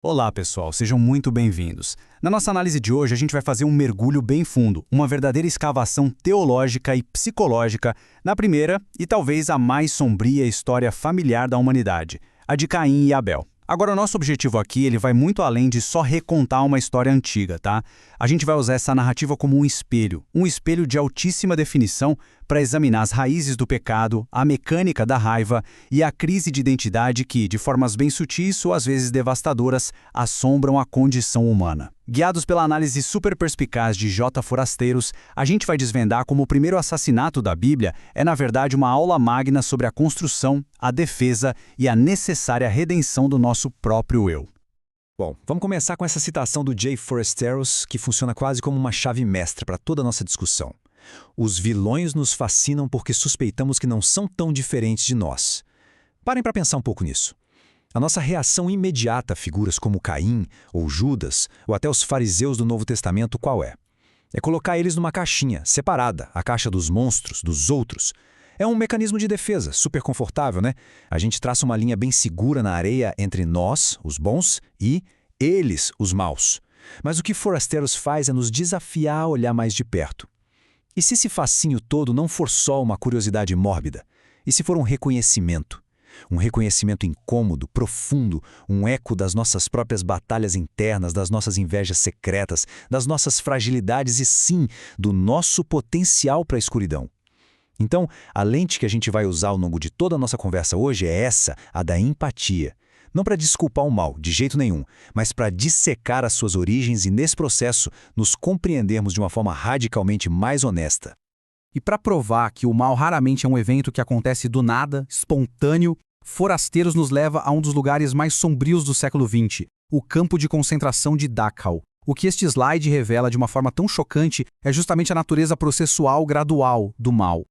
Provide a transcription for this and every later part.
Olá, pessoal, sejam muito bem-vindos. Na nossa análise de hoje, a gente vai fazer um mergulho bem fundo, uma verdadeira escavação teológica e psicológica na primeira e talvez a mais sombria história familiar da humanidade, a de Caim e Abel. Agora, o nosso objetivo aqui ele vai muito além de só recontar uma história antiga, tá? A gente vai usar essa narrativa como um espelho de altíssima definição para examinar as raízes do pecado, a mecânica da raiva e a crise de identidade que, de formas bem sutis ou às vezes devastadoras, assombram a condição humana. Guiados pela análise super perspicaz de J. Forasteiros, a gente vai desvendar como o primeiro assassinato da Bíblia é, na verdade, uma aula magna sobre a construção, a defesa e a necessária redenção do nosso próprio eu. Bom, vamos começar com essa citação do J. Forasteiros, que funciona quase como uma chave mestra para toda a nossa discussão. Os vilões nos fascinam porque suspeitamos que não são tão diferentes de nós. Parem para pensar um pouco nisso. A nossa reação imediata a figuras como Caim, ou Judas, ou até os fariseus do Novo Testamento, qual é? É colocar eles numa caixinha, separada, a caixa dos monstros, dos outros. É um mecanismo de defesa, super confortável, né? A gente traça uma linha bem segura na areia entre nós, os bons, e eles, os maus. Mas o que Forasteiros faz é nos desafiar a olhar mais de perto. E se esse fascínio todo não for só uma curiosidade mórbida? E se for um reconhecimento? Um reconhecimento incômodo, profundo, um eco das nossas próprias batalhas internas, das nossas invejas secretas, das nossas fragilidades e, sim, do nosso potencial para a escuridão. Então, a lente que a gente vai usar ao longo de toda a nossa conversa hoje é essa, a da empatia. Não para desculpar o mal, de jeito nenhum, mas para dissecar as suas origens e, nesse processo, nos compreendermos de uma forma radicalmente mais honesta. E para provar que o mal raramente é um evento que acontece do nada, espontâneo, Forasteiros nos leva a um dos lugares mais sombrios do século XX, o campo de concentração de Dachau. O que este slide revela de uma forma tão chocante é justamente a natureza processual gradual do mal.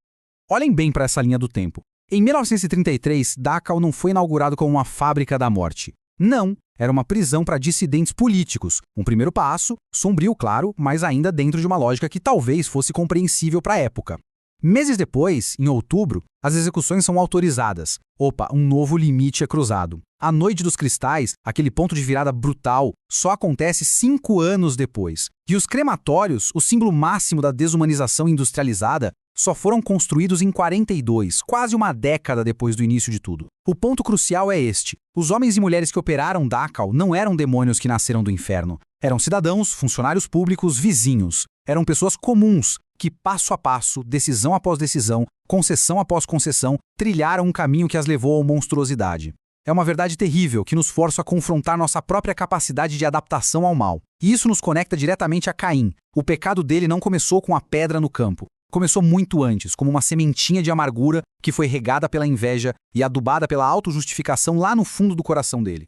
Olhem bem para essa linha do tempo. Em 1933, Dachau não foi inaugurado como uma fábrica da morte. Não, era uma prisão para dissidentes políticos. Um primeiro passo, sombrio, claro, mas ainda dentro de uma lógica que talvez fosse compreensível para a época. Meses depois, em outubro, as execuções são autorizadas. Opa, um novo limite é cruzado. A Noite dos Cristais, aquele ponto de virada brutal, só acontece 5 anos depois. E os crematórios, o símbolo máximo da desumanização industrializada, só foram construídos em 42, quase uma década depois do início de tudo. O ponto crucial é este. Os homens e mulheres que operaram Dachau não eram demônios que nasceram do inferno. Eram cidadãos, funcionários públicos, vizinhos. Eram pessoas comuns que, passo a passo, decisão após decisão, concessão após concessão, trilharam um caminho que as levou à monstruosidade. É uma verdade terrível que nos força a confrontar nossa própria capacidade de adaptação ao mal. E isso nos conecta diretamente a Caim. O pecado dele não começou com a pedra no campo. Começou muito antes, como uma sementinha de amargura que foi regada pela inveja e adubada pela autojustificação lá no fundo do coração dele.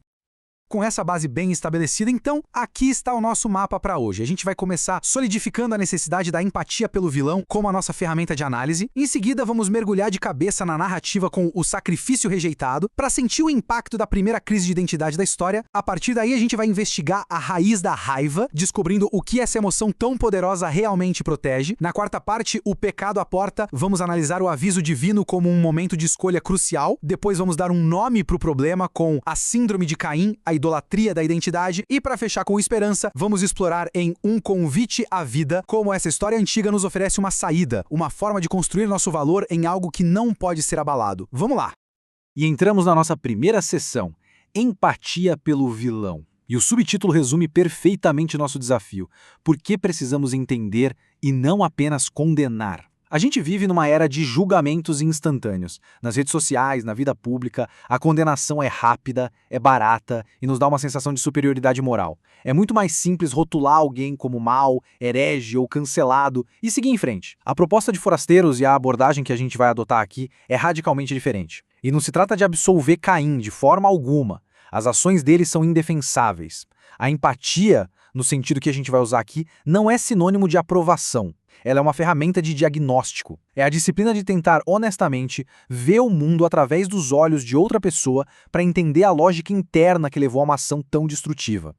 Com essa base bem estabelecida, então, aqui está o nosso mapa para hoje. A gente vai começar solidificando a necessidade da empatia pelo vilão como a nossa ferramenta de análise. Em seguida, vamos mergulhar de cabeça na narrativa com o sacrifício rejeitado para sentir o impacto da primeira crise de identidade da história. A partir daí, a gente vai investigar a raiz da raiva, descobrindo o que essa emoção tão poderosa realmente protege. Na quarta parte, o pecado à porta, vamos analisar o aviso divino como um momento de escolha crucial. Depois vamos dar um nome para o problema com a síndrome de Caim, a idolatria da identidade, e para fechar com esperança, vamos explorar em Um Convite à Vida como essa história antiga nos oferece uma saída, uma forma de construir nosso valor em algo que não pode ser abalado. Vamos lá! E entramos na nossa primeira sessão, Empatia pelo Vilão. E o subtítulo resume perfeitamente nosso desafio. Por que precisamos entender e não apenas condenar? A gente vive numa era de julgamentos instantâneos. Nas redes sociais, na vida pública, a condenação é rápida, é barata e nos dá uma sensação de superioridade moral. É muito mais simples rotular alguém como mau, herege ou cancelado e seguir em frente. A proposta de Forasteiros e a abordagem que a gente vai adotar aqui é radicalmente diferente. E não se trata de absolver Caim de forma alguma. As ações dele são indefensáveis. A empatia, no sentido que a gente vai usar aqui, não é sinônimo de aprovação. Ela é uma ferramenta de diagnóstico. É a disciplina de tentar honestamente ver o mundo através dos olhos de outra pessoa para entender a lógica interna que levou a uma ação tão destrutiva.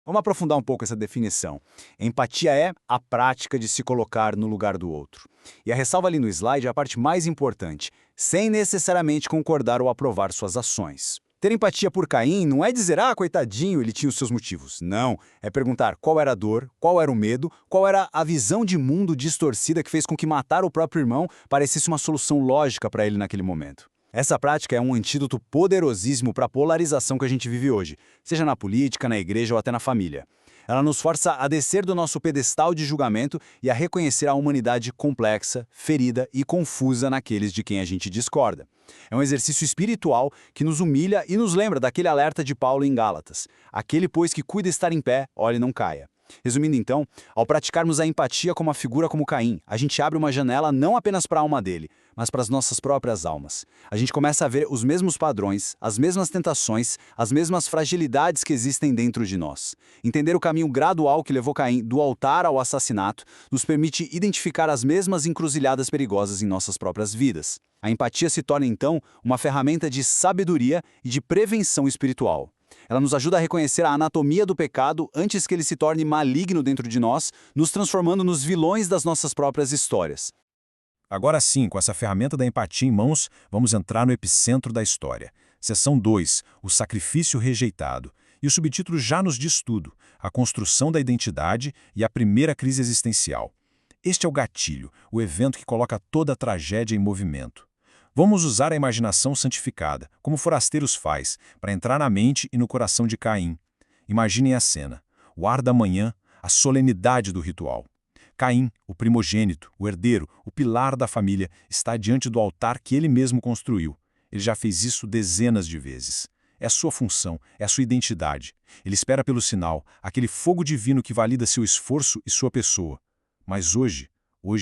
Vamos aprofundar um pouco essa definição. Empatia é a prática de se colocar no lugar do outro. E a ressalva ali no slide é a parte mais importante, sem necessariamente concordar ou aprovar suas ações. Ter empatia por Caim não é dizer, coitadinho, ele tinha os seus motivos. Não, é perguntar qual era a dor, qual era o medo, qual era a visão de mundo distorcida que fez com que matar o próprio irmão parecesse uma solução lógica para ele naquele momento. Essa prática é um antídoto poderosíssimo para a polarização que a gente vive hoje, seja na política, na igreja ou até na família. Ela nos força a descer do nosso pedestal de julgamento e a reconhecer a humanidade complexa, ferida e confusa naqueles de quem a gente discorda. É um exercício espiritual que nos humilha e nos lembra daquele alerta de Paulo em Gálatas. Aquele, pois, que cuida estar em pé, olhe, não caia. Resumindo então, ao praticarmos a empatia como uma figura como Caim, a gente abre uma janela não apenas para a alma dele, mas para as nossas próprias almas. A gente começa a ver os mesmos padrões, as mesmas tentações, as mesmas fragilidades que existem dentro de nós. Entender o caminho gradual que levou Caim do altar ao assassinato nos permite identificar as mesmas encruzilhadas perigosas em nossas próprias vidas. A empatia se torna então uma ferramenta de sabedoria e de prevenção espiritual. Ela nos ajuda a reconhecer a anatomia do pecado antes que ele se torne maligno dentro de nós, nos transformando nos vilões das nossas próprias histórias. Agora sim, com essa ferramenta da empatia em mãos, vamos entrar no epicentro da história. Seção 2, o sacrifício rejeitado. E o subtítulo já nos diz tudo, a construção da identidade e a primeira crise existencial. Este é o gatilho, o evento que coloca toda a tragédia em movimento. Vamos usar a imaginação santificada, como Forasteiros faz, para entrar na mente e no coração de Caim. Imaginem a cena, o ar da manhã, a solenidade do ritual. Caim, o primogênito, o herdeiro, o pilar da família, está diante do altar que ele mesmo construiu. Ele já fez isso dezenas de vezes. É a sua função, é a sua identidade. Ele espera pelo sinal, aquele fogo divino que valida seu esforço e sua pessoa. Mas hoje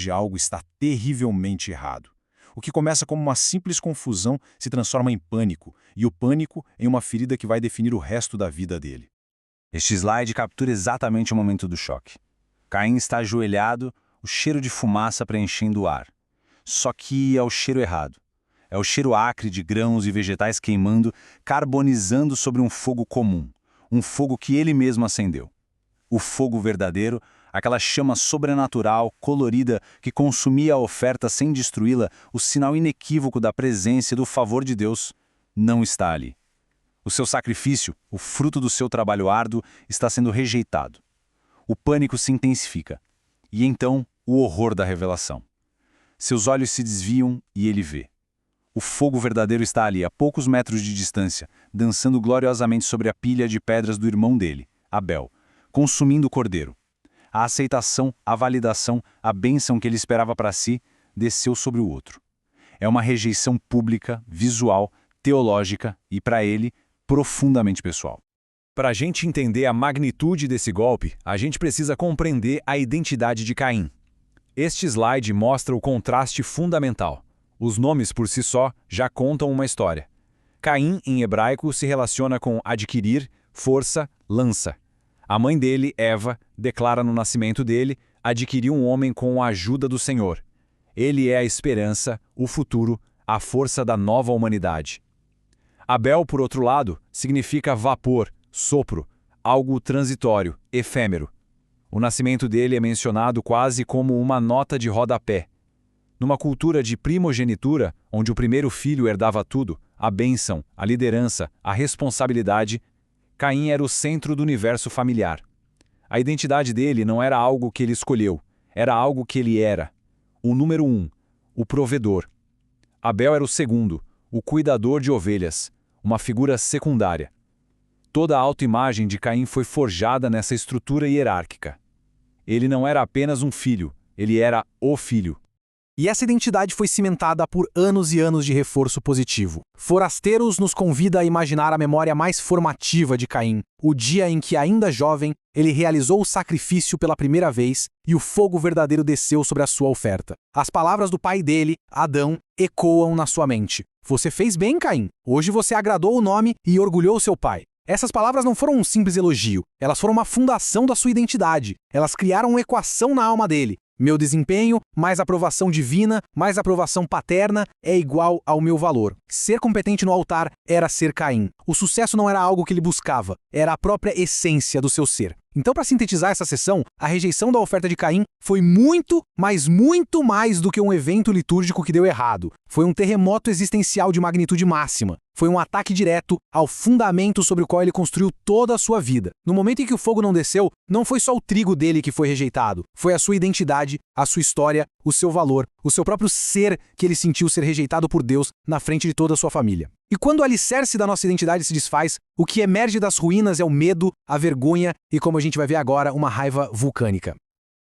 algo está terrivelmente errado. O que começa como uma simples confusão se transforma em pânico, e o pânico em uma ferida que vai definir o resto da vida dele. Este slide captura exatamente o momento do choque. Caim está ajoelhado, o cheiro de fumaça preenchendo o ar. Só que é o cheiro errado. É o cheiro acre de grãos e vegetais queimando, carbonizando sobre um fogo comum. Um fogo que ele mesmo acendeu. O fogo verdadeiro, aquela chama sobrenatural, colorida, que consumia a oferta sem destruí-la, o sinal inequívoco da presença e do favor de Deus, não está ali. O seu sacrifício, o fruto do seu trabalho árduo, está sendo rejeitado. O pânico se intensifica. E então, o horror da revelação. Seus olhos se desviam e ele vê. O fogo verdadeiro está ali, a poucos metros de distância, dançando gloriosamente sobre a pilha de pedras do irmão dele, Abel, consumindo o cordeiro. A aceitação, a validação, a bênção que ele esperava para si, desceu sobre o outro. É uma rejeição pública, visual, teológica e, para ele, profundamente pessoal. Para a gente entender a magnitude desse golpe, a gente precisa compreender a identidade de Caim. Este slide mostra o contraste fundamental. Os nomes por si só já contam uma história. Caim, em hebraico, se relaciona com adquirir, força, lança. A mãe dele, Eva, declara no nascimento dele, adquiriu um homem com a ajuda do Senhor. Ele é a esperança, o futuro, a força da nova humanidade. Abel, por outro lado, significa vapor, sopro, algo transitório, efêmero. O nascimento dele é mencionado quase como uma nota de rodapé. Numa cultura de primogenitura, onde o primeiro filho herdava tudo, a bênção, a liderança, a responsabilidade, Caim era o centro do universo familiar. A identidade dele não era algo que ele escolheu, era algo que ele era. O número 1, o provedor. Abel era o segundo, o cuidador de ovelhas, uma figura secundária. Toda a autoimagem de Caim foi forjada nessa estrutura hierárquica. Ele não era apenas um filho, ele era o filho. E essa identidade foi cimentada por anos e anos de reforço positivo. Forasteiros nos convida a imaginar a memória mais formativa de Caim, o dia em que, ainda jovem, ele realizou o sacrifício pela primeira vez e o fogo verdadeiro desceu sobre a sua oferta. As palavras do pai dele, Adão, ecoam na sua mente. Você fez bem, Caim. Hoje você agradou o nome e orgulhou seu pai. Essas palavras não foram um simples elogio, elas foram uma fundação da sua identidade. Elas criaram uma equação na alma dele. Meu desempenho, mais aprovação divina, mais aprovação paterna, é igual ao meu valor. Ser competente no altar era ser Caim. O sucesso não era algo que ele buscava, era a própria essência do seu ser. Então, para sintetizar essa sessão, a rejeição da oferta de Caim foi muito, mas muito mais do que um evento litúrgico que deu errado. Foi um terremoto existencial de magnitude máxima. Foi um ataque direto ao fundamento sobre o qual ele construiu toda a sua vida. No momento em que o fogo não desceu, não foi só o trigo dele que foi rejeitado. Foi a sua identidade, a sua história, o seu valor, o seu próprio ser que ele sentiu ser rejeitado por Deus na frente de toda a sua família. E quando o alicerce da nossa identidade se desfaz, o que emerge das ruínas é o medo, a vergonha e, como a gente vai ver agora, uma raiva vulcânica.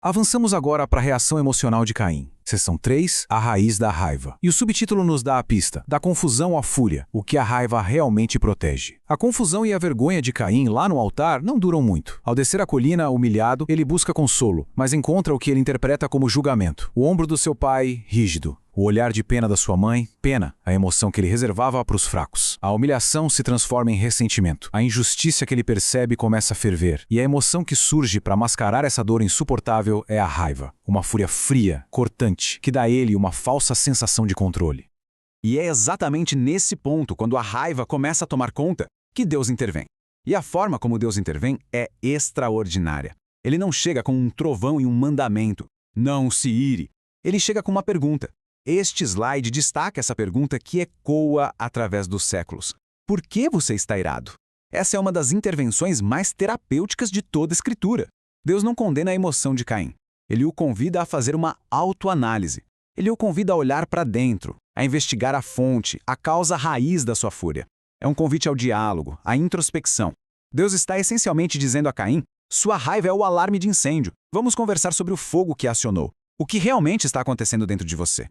Avançamos agora para a reação emocional de Caim. Seção 3, a raiz da raiva. E o subtítulo nos dá a pista, da confusão à fúria, o que a raiva realmente protege. A confusão e a vergonha de Caim lá no altar não duram muito. Ao descer a colina, humilhado, ele busca consolo, mas encontra o que ele interpreta como julgamento. O ombro do seu pai, rígido. O olhar de pena da sua mãe, pena, a emoção que ele reservava para os fracos. A humilhação se transforma em ressentimento. A injustiça que ele percebe começa a ferver. E a emoção que surge para mascarar essa dor insuportável é a raiva. Uma fúria fria, cortante, que dá a ele uma falsa sensação de controle. E é exatamente nesse ponto, quando a raiva começa a tomar conta, que Deus intervém. E a forma como Deus intervém é extraordinária. Ele não chega com um trovão e um mandamento. Não se ire. Ele chega com uma pergunta. Este slide destaca essa pergunta que ecoa através dos séculos. Por que você está irado? Essa é uma das intervenções mais terapêuticas de toda a Escritura. Deus não condena a emoção de Caim. Ele o convida a fazer uma autoanálise. Ele o convida a olhar para dentro, a investigar a fonte, a causa raiz da sua fúria. É um convite ao diálogo, à introspecção. Deus está essencialmente dizendo a Caim, sua raiva é o alarme de incêndio. Vamos conversar sobre o fogo que acionou. O que realmente está acontecendo dentro de você?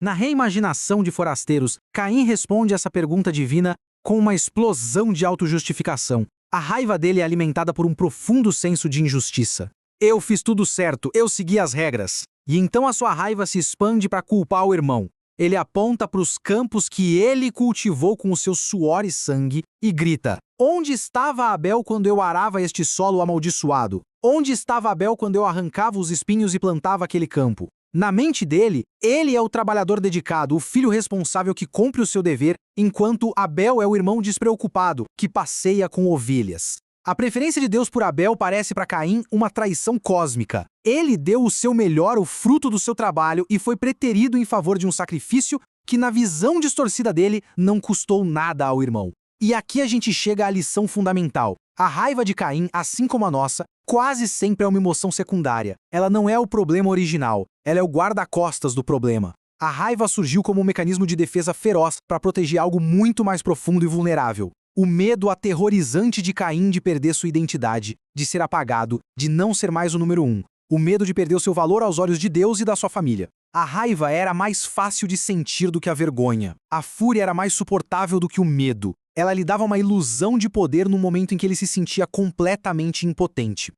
Na reimaginação de Forasteiros, Caim responde essa pergunta divina com uma explosão de autojustificação. A raiva dele é alimentada por um profundo senso de injustiça. Eu fiz tudo certo, eu segui as regras. E então a sua raiva se expande para culpar o irmão. Ele aponta para os campos que ele cultivou com o seu suor e sangue e grita: onde estava Abel quando eu arava este solo amaldiçoado? Onde estava Abel quando eu arrancava os espinhos e plantava aquele campo? Na mente dele, ele é o trabalhador dedicado, o filho responsável que cumpre o seu dever, enquanto Abel é o irmão despreocupado, que passeia com ovelhas. A preferência de Deus por Abel parece para Caim uma traição cósmica. Ele deu o seu melhor, o fruto do seu trabalho, e foi preterido em favor de um sacrifício que, na visão distorcida dele, não custou nada ao irmão. E aqui a gente chega à lição fundamental. A raiva de Caim, assim como a nossa, quase sempre é uma emoção secundária. Ela não é o problema original, ela é o guarda-costas do problema. A raiva surgiu como um mecanismo de defesa feroz para proteger algo muito mais profundo e vulnerável. O medo aterrorizante de Caim de perder sua identidade, de ser apagado, de não ser mais o número 1. O medo de perder o seu valor aos olhos de Deus e da sua família. A raiva era mais fácil de sentir do que a vergonha. A fúria era mais suportável do que o medo. Ela lhe dava uma ilusão de poder no momento em que ele se sentia completamente impotente.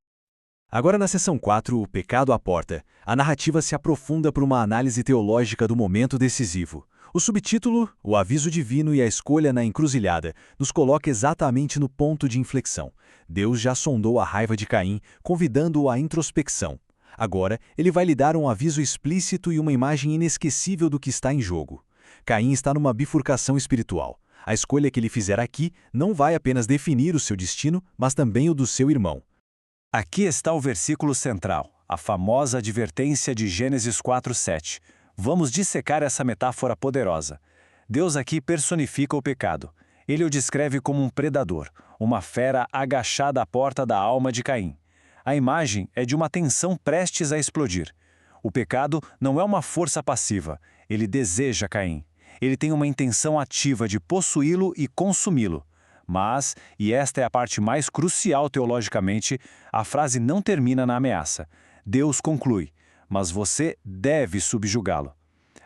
Agora na seção 4, o pecado à porta, a narrativa se aprofunda por uma análise teológica do momento decisivo. O subtítulo, o aviso divino e a escolha na encruzilhada, nos coloca exatamente no ponto de inflexão. Deus já sondou a raiva de Caim, convidando-o à introspecção. Agora, ele vai lhe dar um aviso explícito e uma imagem inesquecível do que está em jogo. Caim está numa bifurcação espiritual. A escolha que ele fizer aqui não vai apenas definir o seu destino, mas também o do seu irmão. Aqui está o versículo central, a famosa advertência de Gênesis 4:7. Vamos dissecar essa metáfora poderosa. Deus aqui personifica o pecado. Ele o descreve como um predador, uma fera agachada à porta da alma de Caim. A imagem é de uma tensão prestes a explodir. O pecado não é uma força passiva, ele deseja Caim. Ele tem uma intenção ativa de possuí-lo e consumi-lo. Mas, e esta é a parte mais crucial teologicamente, a frase não termina na ameaça. Deus conclui, mas você deve subjugá-lo.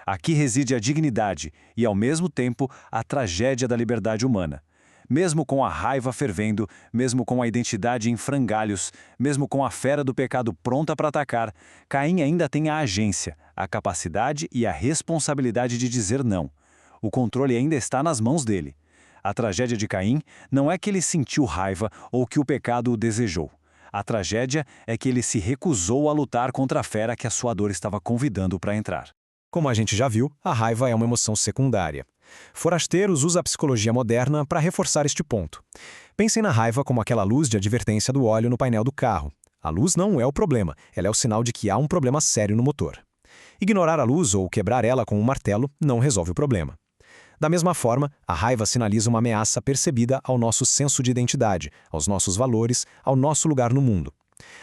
Aqui reside a dignidade e, ao mesmo tempo, a tragédia da liberdade humana. Mesmo com a raiva fervendo, mesmo com a identidade em frangalhos, mesmo com a fera do pecado pronta para atacar, Caim ainda tem a agência, a capacidade e a responsabilidade de dizer não. O controle ainda está nas mãos dele. A tragédia de Caim não é que ele sentiu raiva ou que o pecado o desejou. A tragédia é que ele se recusou a lutar contra a fera que a sua dor estava convidando para entrar. Como a gente já viu, a raiva é uma emoção secundária. Forasteiros usa a psicologia moderna para reforçar este ponto. Pensem na raiva como aquela luz de advertência do óleo no painel do carro. A luz não é o problema, ela é o sinal de que há um problema sério no motor. Ignorar a luz ou quebrar ela com um martelo não resolve o problema. Da mesma forma, a raiva sinaliza uma ameaça percebida ao nosso senso de identidade, aos nossos valores, ao nosso lugar no mundo.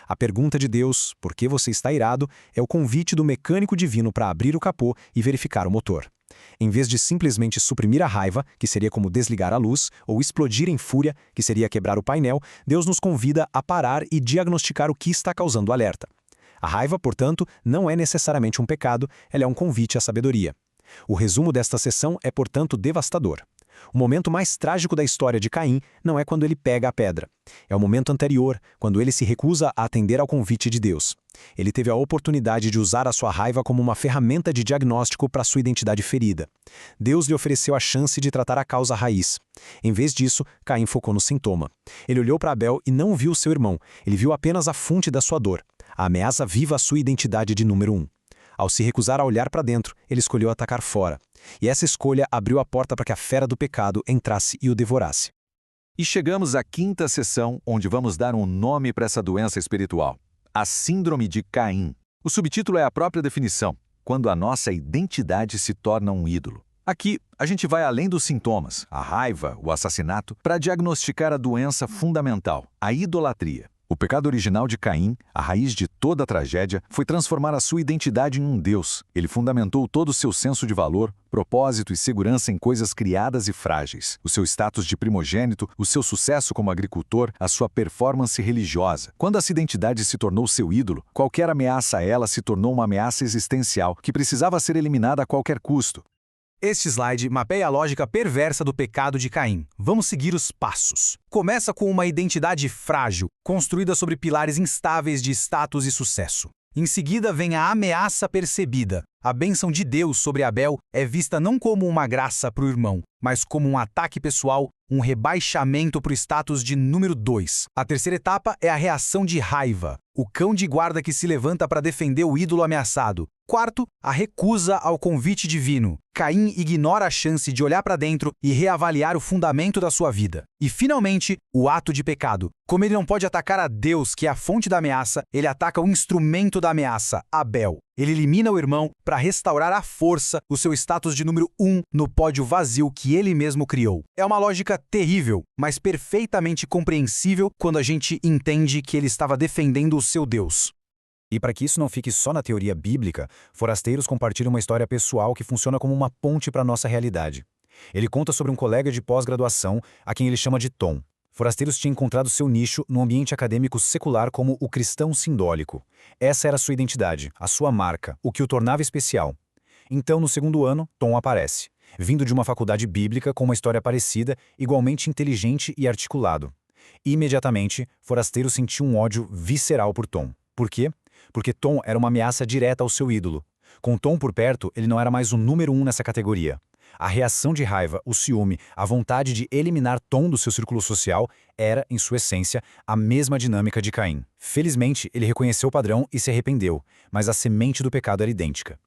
A pergunta de Deus, por que você está irado, é o convite do mecânico divino para abrir o capô e verificar o motor. Em vez de simplesmente suprimir a raiva, que seria como desligar a luz, ou explodir em fúria, que seria quebrar o painel, Deus nos convida a parar e diagnosticar o que está causando o alerta. A raiva, portanto, não é necessariamente um pecado, ela é um convite à sabedoria. O resumo desta sessão é, portanto, devastador. O momento mais trágico da história de Caim não é quando ele pega a pedra. É o momento anterior, quando ele se recusa a atender ao convite de Deus. Ele teve a oportunidade de usar a sua raiva como uma ferramenta de diagnóstico para sua identidade ferida. Deus lhe ofereceu a chance de tratar a causa raiz. Em vez disso, Caim focou no sintoma. Ele olhou para Abel e não viu seu irmão, ele viu apenas a fonte da sua dor. A ameaça viva à sua identidade de número 1. Ao se recusar a olhar para dentro, ele escolheu atacar fora. E essa escolha abriu a porta para que a fera do pecado entrasse e o devorasse. E chegamos à quinta sessão, onde vamos dar um nome para essa doença espiritual: a Síndrome de Caim. O subtítulo é a própria definição: quando a nossa identidade se torna um ídolo. Aqui, a gente vai além dos sintomas, a raiva, o assassinato, para diagnosticar a doença fundamental, a idolatria. O pecado original de Caim, a raiz de toda a tragédia, foi transformar a sua identidade em um Deus. Ele fundamentou todo o seu senso de valor, propósito e segurança em coisas criadas e frágeis. O seu status de primogênito, o seu sucesso como agricultor, a sua performance religiosa. Quando essa identidade se tornou seu ídolo, qualquer ameaça a ela se tornou uma ameaça existencial que precisava ser eliminada a qualquer custo. Este slide mapeia a lógica perversa do pecado de Caim. Vamos seguir os passos. Começa com uma identidade frágil, construída sobre pilares instáveis de status e sucesso. Em seguida vem a ameaça percebida. A bênção de Deus sobre Abel é vista não como uma graça para o irmão, mas como um ataque pessoal, um rebaixamento para o status de número 2. A terceira etapa é a reação de raiva, o cão de guarda que se levanta para defender o ídolo ameaçado. Quarto, a recusa ao convite divino. Caim ignora a chance de olhar para dentro e reavaliar o fundamento da sua vida. E, finalmente, o ato de pecado. Como ele não pode atacar a Deus, que é a fonte da ameaça, ele ataca o instrumento da ameaça, Abel. Ele elimina o irmão para restaurar à força o seu status de número 1 no pódio vazio que ele mesmo criou. É uma lógica terrível, mas perfeitamente compreensível quando a gente entende que ele estava defendendo o seu Deus. E para que isso não fique só na teoria bíblica, Forasteiros compartilha uma história pessoal que funciona como uma ponte para a nossa realidade. Ele conta sobre um colega de pós-graduação, a quem ele chama de Tom. Forasteiros tinha encontrado seu nicho no ambiente acadêmico secular como o cristão sindólico. Essa era sua identidade, a sua marca, o que o tornava especial. Então, no segundo ano, Tom aparece, vindo de uma faculdade bíblica com uma história parecida, igualmente inteligente e articulado. Imediatamente, Forasteiros sentiu um ódio visceral por Tom. Por quê? Porque Tom era uma ameaça direta ao seu ídolo. Com Tom por perto, ele não era mais o número 1 nessa categoria. A reação de raiva, o ciúme, a vontade de eliminar Tom do seu círculo social era, em sua essência, a mesma dinâmica de Caim. Felizmente, ele reconheceu o padrão e se arrependeu, mas a semente do pecado era idêntica.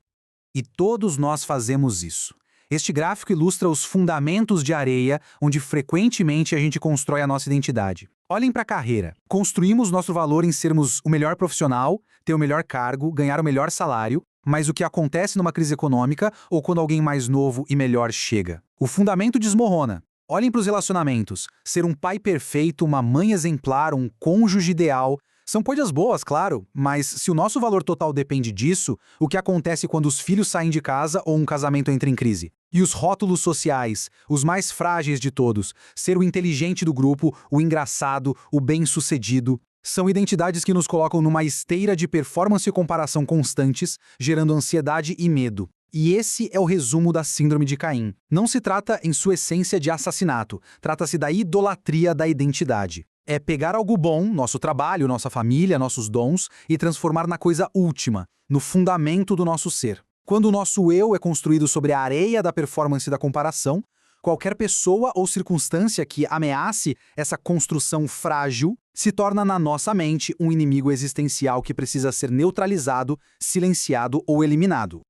E todos nós fazemos isso. Este gráfico ilustra os fundamentos de areia, onde frequentemente a gente constrói a nossa identidade. Olhem para a carreira. Construímos nosso valor em sermos o melhor profissional, ter o melhor cargo, ganhar o melhor salário, mas o que acontece numa crise econômica ou quando alguém mais novo e melhor chega? O fundamento desmorona. Olhem para os relacionamentos. Ser um pai perfeito, uma mãe exemplar, um cônjuge ideal. São coisas boas, claro, mas se o nosso valor total depende disso, o que acontece quando os filhos saem de casa ou um casamento entra em crise? E os rótulos sociais, os mais frágeis de todos, ser o inteligente do grupo, o engraçado, o bem-sucedido, são identidades que nos colocam numa esteira de performance e comparação constantes, gerando ansiedade e medo. E esse é o resumo da Síndrome de Caim. Não se trata, em sua essência, de assassinato, trata-se da idolatria da identidade. É pegar algo bom, nosso trabalho, nossa família, nossos dons, e transformar na coisa última, no fundamento do nosso ser. Quando o nosso eu é construído sobre a areia da performance e da comparação, qualquer pessoa ou circunstância que ameace essa construção frágil se torna na nossa mente um inimigo existencial que precisa ser neutralizado, silenciado ou eliminado.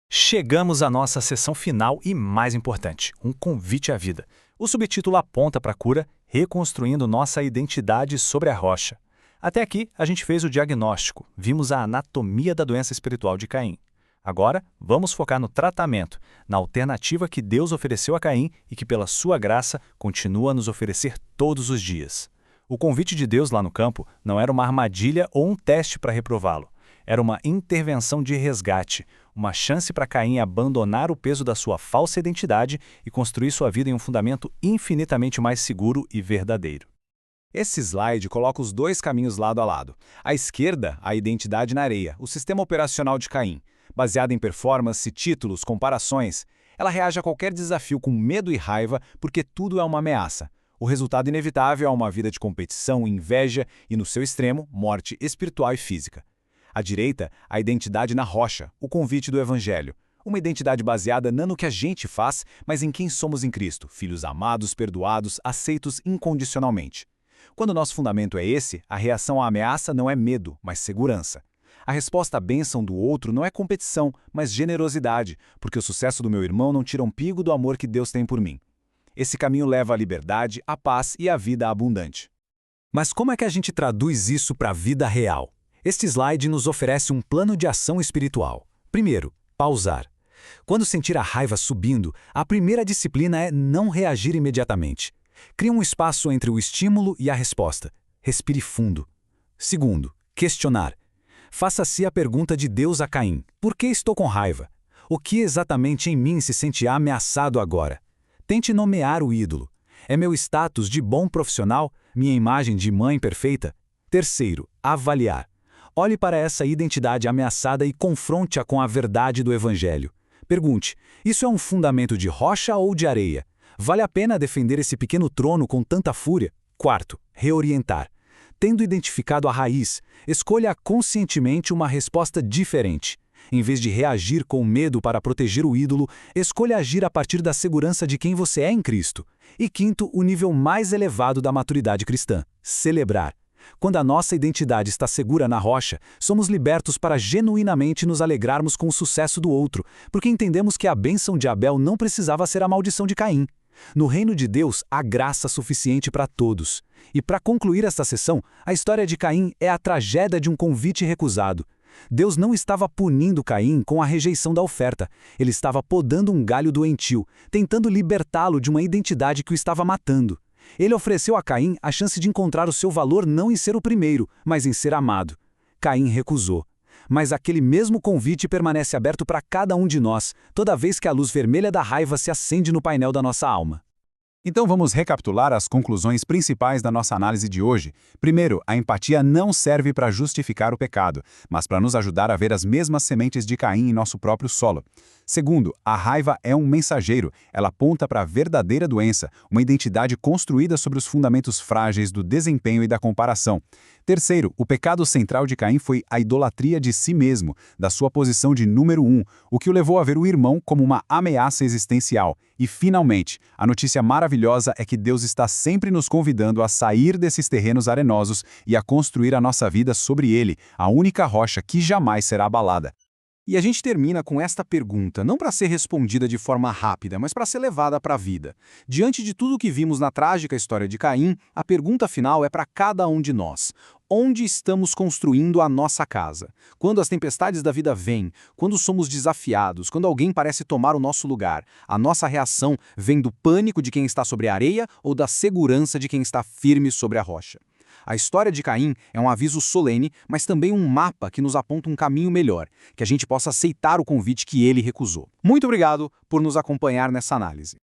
Chegamos à nossa sessão final e mais importante, um convite à vida. O subtítulo aponta para a cura, reconstruindo nossa identidade sobre a rocha. Até aqui, a gente fez o diagnóstico, vimos a anatomia da doença espiritual de Caim. Agora, vamos focar no tratamento, na alternativa que Deus ofereceu a Caim e que, pela sua graça, continua a nos oferecer todos os dias. O convite de Deus lá no campo não era uma armadilha ou um teste para reprová-lo. Era uma intervenção de resgate, uma chance para Caim abandonar o peso da sua falsa identidade e construir sua vida em um fundamento infinitamente mais seguro e verdadeiro. Esse slide coloca os dois caminhos lado a lado. À esquerda, a identidade na areia, o sistema operacional de Caim. Baseada em performance, títulos, comparações, ela reage a qualquer desafio com medo e raiva porque tudo é uma ameaça. O resultado inevitável é uma vida de competição, inveja e, no seu extremo, morte espiritual e física. À direita, a identidade na rocha, o convite do Evangelho. Uma identidade baseada não no que a gente faz, mas em quem somos em Cristo, filhos amados, perdoados, aceitos incondicionalmente. Quando nosso fundamento é esse, a reação à ameaça não é medo, mas segurança. A resposta à bênção do outro não é competição, mas generosidade, porque o sucesso do meu irmão não tira um pigo do amor que Deus tem por mim. Esse caminho leva à liberdade, à paz e à vida abundante. Mas como é que a gente traduz isso para a vida real? Este slide nos oferece um plano de ação espiritual. Primeiro, pausar. Quando sentir a raiva subindo, a primeira disciplina é não reagir imediatamente. Crie um espaço entre o estímulo e a resposta. Respire fundo. Segundo, questionar. Faça-se a pergunta de Deus a Caim: por que estou com raiva? O que exatamente em mim se sente ameaçado agora? Tente nomear o ídolo. É meu status de bom profissional? Minha imagem de mãe perfeita? Terceiro, avaliar. Olhe para essa identidade ameaçada e confronte-a com a verdade do Evangelho. Pergunte: isso é um fundamento de rocha ou de areia? Vale a pena defender esse pequeno trono com tanta fúria? Quarto, reorientar. Tendo identificado a raiz, escolha conscientemente uma resposta diferente. Em vez de reagir com medo para proteger o ídolo, escolha agir a partir da segurança de quem você é em Cristo. E quinto, o nível mais elevado da maturidade cristã: celebrar. Quando a nossa identidade está segura na rocha, somos libertos para genuinamente nos alegrarmos com o sucesso do outro, porque entendemos que a bênção de Abel não precisava ser a maldição de Caim. No reino de Deus, há graça suficiente para todos. E para concluir esta sessão, a história de Caim é a tragédia de um convite recusado. Deus não estava punindo Caim com a rejeição da oferta. Ele estava podando um galho doentio, tentando libertá-lo de uma identidade que o estava matando. Ele ofereceu a Caim a chance de encontrar o seu valor não em ser o primeiro, mas em ser amado. Caim recusou. Mas aquele mesmo convite permanece aberto para cada um de nós, toda vez que a luz vermelha da raiva se acende no painel da nossa alma. Então vamos recapitular as conclusões principais da nossa análise de hoje. Primeiro, a empatia não serve para justificar o pecado, mas para nos ajudar a ver as mesmas sementes de Caim em nosso próprio solo. Segundo, a raiva é um mensageiro, ela aponta para a verdadeira doença, uma identidade construída sobre os fundamentos frágeis do desempenho e da comparação. Terceiro, o pecado central de Caim foi a idolatria de si mesmo, da sua posição de número 1, o que o levou a ver o irmão como uma ameaça existencial. E, finalmente, a notícia maravilhosa é que Deus está sempre nos convidando a sair desses terrenos arenosos e a construir a nossa vida sobre ele, a única rocha que jamais será abalada. E a gente termina com esta pergunta, não para ser respondida de forma rápida, mas para ser levada para a vida. Diante de tudo o que vimos na trágica história de Caim, a pergunta final é para cada um de nós. Onde estamos construindo a nossa casa? Quando as tempestades da vida vêm, quando somos desafiados, quando alguém parece tomar o nosso lugar, a nossa reação vem do pânico de quem está sobre a areia ou da segurança de quem está firme sobre a rocha? A história de Caim é um aviso solene, mas também um mapa que nos aponta um caminho melhor, que a gente possa aceitar o convite que ele recusou. Muito obrigado por nos acompanhar nessa análise.